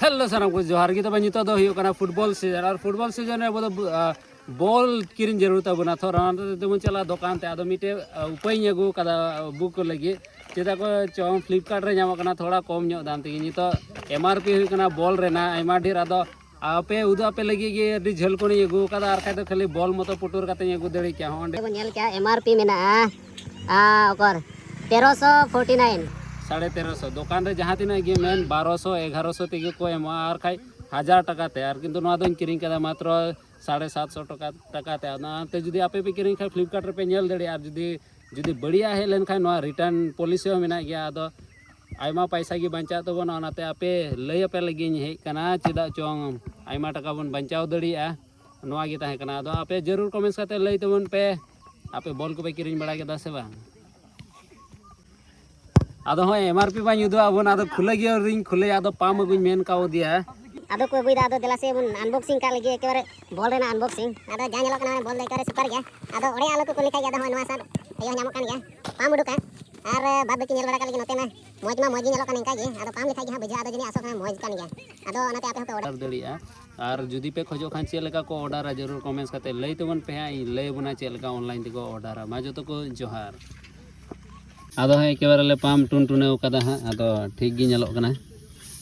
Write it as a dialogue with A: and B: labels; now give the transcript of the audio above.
A: hello सारा को जोहार की तब नितो दो हुयो कना फुटबॉल सीजन और फुटबॉल सीजन रे बोdo बॉल किरिन जरूरत बना थो रान तो चला दुकान ते आदो मिटे उपाय अगू कदा बुक लगी चेदा को चोम फ्लिपकार्ट रे नाम कना थोड़ा कम ᱧᱚᱜ दाम तेगी नितो एमआरपी हुई कना बॉल रेना आयमा ढेर आदो आपे उदो आपे लगी गे अडी झल को नहीं अगू कदा आर खाय खाली बॉल मतो पुटुर काते अगू दड़ी क्या होंडे
B: नेल क्या एमआरपी मेना ओकर 1349
A: 1350 दुकान रे जहाँ तीना गे मेन 1200 1100 तेगे को एमा आर खाय 1000 टका ते आर किंतु नवा दोन किरिंग कदा मात्र 750 टका ते आते जुदी आपे पे किरिंग खाय फ्लिपकार्ट रे पे नेल दड़ी आर जुदी बढ़िया है लेन खाय नवा रिटर्न पॉलिसी हो मेना गया आदो आयमा पैसा गी बंचा तो बन ओनाते आपे लय पे लगी हे कना चेदा चोंग आयमा टका बन बंचाव दड़िया नवा गी ताहे कना आदो आपे जरूर कमेंट्स काते लय तबन पे आपे बॉल को पे किरिंग बड़ा केदा से बा आदो हो एमआरपी बा युदो अबन आदो खुले गे रिंग खुले आदो पाम अगुñ मेन काव दिया
B: आदो को बुई आदो देला से बन अनबॉक्सिंग का लगे एकेबारे बॉल रेना अनबॉक्सिंग आदो जा नेलो कना बॉल लेकर सुपर गया आदो ओडे आलो को लिखा गया आदो नवा सर अयो नामो कान गया पाम उडुका आर बाद की नेल बड़ा का लगे नोते में मौज नेलो कना इनका गे आदो पाम लिखा गया बजा आदो जनी आसो कना मौज कान गया आदो ओनाते आपे होते
A: ऑर्डर दड़िया और जुदी पे खोजो खान चेल का को ऑर्डर जरूर कमेंट्स काते लय तबन पे हाई लय बना चेल का ऑनलाइन ते को ऑर्डर मा जतो को जोहार आदो है एकेबारे ले पाम टुन टुने कदा हा आदो ठीक गी नेलो कना